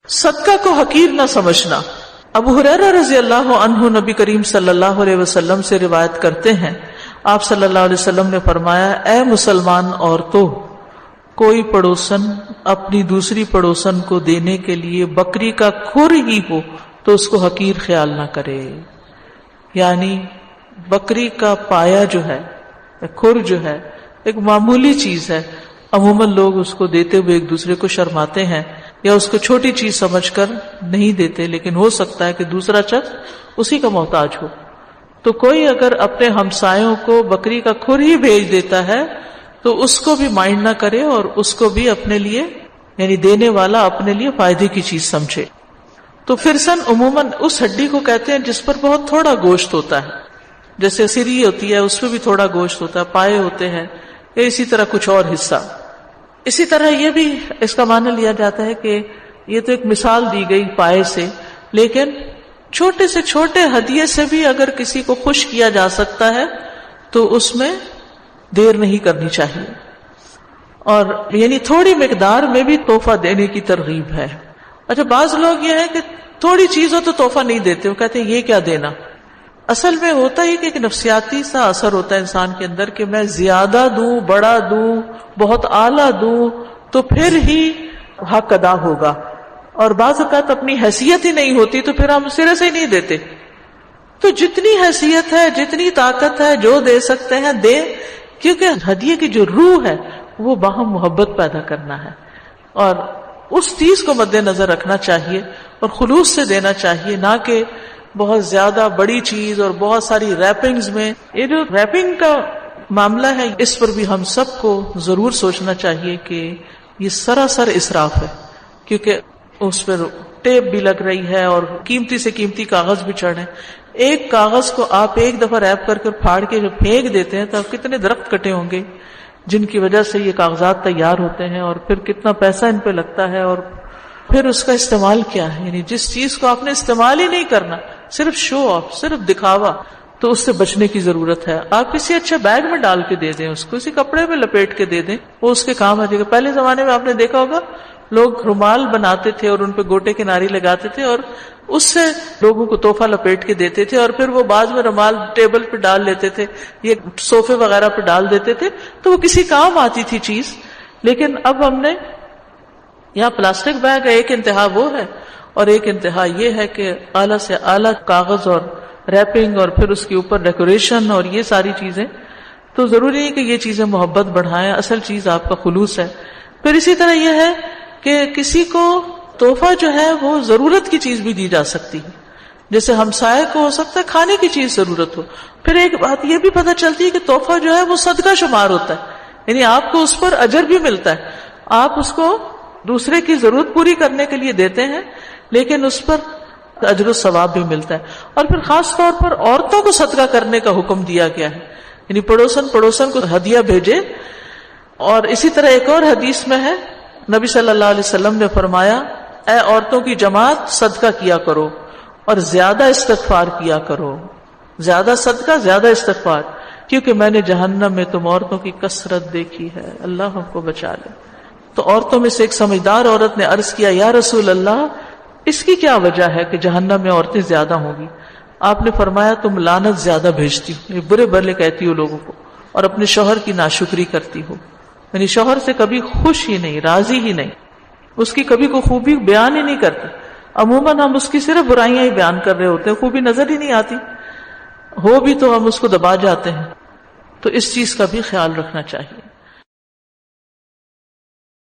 صدقہ کو حقیر نہ سمجھنا. ابو ہریرہ رضی اللہ عنہ نبی کریم صلی اللہ علیہ وسلم سے روایت کرتے ہیں، آپ صلی اللہ علیہ وسلم نے فرمایا، اے مسلمان عورتوں، کوئی پڑوسن اپنی دوسری پڑوسن کو دینے کے لیے بکری کا کھر ہی ہو تو اس کو حقیر خیال نہ کرے. یعنی بکری کا پایا جو ہے، کھر جو ہے، ایک معمولی چیز ہے. عموماً لوگ اس کو دیتے ہوئے ایک دوسرے کو شرماتے ہیں یا اس کو چھوٹی چیز سمجھ کر نہیں دیتے، لیکن ہو سکتا ہے کہ دوسرا شخص اسی کا محتاج ہو. تو کوئی اگر اپنے ہمسایوں کو بکری کا کھر ہی بھیج دیتا ہے تو اس کو بھی مائنڈ نہ کرے اور اس کو بھی اپنے لیے، یعنی دینے والا اپنے لیے فائدے کی چیز سمجھے. تو فرسن عموماً اس ہڈی کو کہتے ہیں جس پر بہت تھوڑا گوشت ہوتا ہے، جیسے سری ہوتی ہے اس پہ بھی تھوڑا گوشت ہوتا ہے، پائے ہوتے ہیں، یا اسی طرح کچھ اور حصہ. اسی طرح یہ بھی اس کا معنی لیا جاتا ہے کہ یہ تو ایک مثال دی گئی پائے سے، لیکن چھوٹے سے چھوٹے ہدیے سے بھی اگر کسی کو خوش کیا جا سکتا ہے تو اس میں دیر نہیں کرنی چاہیے. اور یعنی تھوڑی مقدار میں بھی تحفہ دینے کی ترغیب ہے. اچھا، بعض لوگ یہ ہے کہ تھوڑی چیز ہو تو تحفہ نہیں دیتے، وہ کہتے ہیں یہ کیا دینا. اصل میں ہوتا ہی کہ ایک نفسیاتی سا اثر ہوتا ہے انسان کے اندر کہ میں زیادہ دوں، بڑا دوں، بہت اعلیٰ دوں تو پھر ہی حق ادا ہوگا. اور بعض اوقات اپنی حیثیت ہی نہیں ہوتی تو پھر ہم سرے سے ہی نہیں دیتے. تو جتنی حیثیت ہے، جتنی طاقت ہے، جو دے سکتے ہیں دیں، کیونکہ ہدیے کی جو روح ہے وہ باہم محبت پیدا کرنا ہے، اور اس چیز کو مد نظر رکھنا چاہیے اور خلوص سے دینا چاہیے، نہ کہ بہت زیادہ بڑی چیز اور بہت ساری ریپنگز میں. یہ جو ریپنگ کا معاملہ ہے اس پر بھی ہم سب کو ضرور سوچنا چاہیے کہ یہ سراسر اسراف ہے، کیونکہ اس پر ٹیپ بھی لگ رہی ہے اور قیمتی سے قیمتی کاغذ بھی چڑھے. ایک کاغذ کو آپ ایک دفعہ ریپ کر کے پھاڑ کے جو پھینک دیتے ہیں تو کتنے درخت کٹے ہوں گے جن کی وجہ سے یہ کاغذات تیار ہوتے ہیں، اور پھر کتنا پیسہ ان پہ لگتا ہے، اور پھر اس کا استعمال کیا ہے. یعنی جس چیز کو آپ نے استعمال ہی نہیں کرنا، صرف شو آف، صرف دکھاوا، تو اس سے بچنے کی ضرورت ہے. آپ کسی اچھے بیگ میں ڈال کے دے دیں، اس کو کسی کپڑے میں لپیٹ کے دے دیں، وہ اس کے کام آ جائے گا. پہلے زمانے میں آپ نے دیکھا ہوگا لوگ رومال بناتے تھے اور ان پہ گوٹے کی ناری لگاتے تھے اور اس سے لوگوں کو تحفہ لپیٹ کے دیتے تھے، اور پھر وہ بعد میں رومال ٹیبل پہ ڈال لیتے تھے، یہ صوفے وغیرہ پہ ڈال دیتے تھے، تو وہ کسی کام آتی تھی چیز. لیکن اب ہم نے یہاں پلاسٹک بیگ ہے، ایک انتہا وہ ہے اور ایک انتہا یہ ہے کہ اعلیٰ سے اعلیٰ کاغذ اور ریپنگ اور پھر اس کے اوپر ڈیکوریشن اور یہ ساری چیزیں. تو ضروری ہے کہ یہ چیزیں محبت بڑھائیں، اصل چیز آپ کا خلوص ہے. پھر اسی طرح یہ ہے کہ کسی کو تحفہ جو ہے وہ ضرورت کی چیز بھی دی جا سکتی ہے، جیسے ہمسائے کو ہو سکتا ہے کھانے کی چیز ضرورت ہو. پھر ایک بات یہ بھی پتہ چلتی ہے کہ تحفہ جو ہے وہ صدقہ شمار ہوتا ہے، یعنی آپ کو اس پر اجر بھی ملتا ہے. آپ اس کو دوسرے کی ضرورت پوری کرنے کے لیے دیتے ہیں لیکن اس پر اجر و ثواب بھی ملتا ہے. اور پھر خاص طور پر عورتوں کو صدقہ کرنے کا حکم دیا گیا ہے، یعنی پڑوسن کو ہدیہ بھیجے. اور اسی طرح ایک اور حدیث میں ہے، نبی صلی اللہ علیہ وسلم نے فرمایا، اے عورتوں کی جماعت صدقہ کیا کرو اور زیادہ استغفار کیا کرو. زیادہ صدقہ، زیادہ استغفار، کیونکہ میں نے جہنم میں تم عورتوں کی کثرت دیکھی ہے. اللہ ہم کو بچا لے. تو عورتوں میں سے ایک سمجھدار عورت نے عرض کیا، یا رسول اللہ، اس کی کیا وجہ ہے کہ جہنم میں عورتیں زیادہ ہوں گی؟ آپ نے فرمایا، تم لعنت زیادہ بھیجتی ہو، برے بھلے کہتی ہو لوگوں کو، اور اپنے شوہر کی ناشکری کرتی ہو. یعنی شوہر سے کبھی خوش ہی نہیں، راضی ہی نہیں، اس کی کبھی کوئی خوبی بیان ہی نہیں کرتے. عموماً ہم اس کی صرف برائیاں ہی بیان کر رہے ہوتے ہیں، خوبی نظر ہی نہیں آتی، ہو بھی تو ہم اس کو دبا جاتے ہیں. تو اس چیز کا بھی خیال رکھنا چاہیے.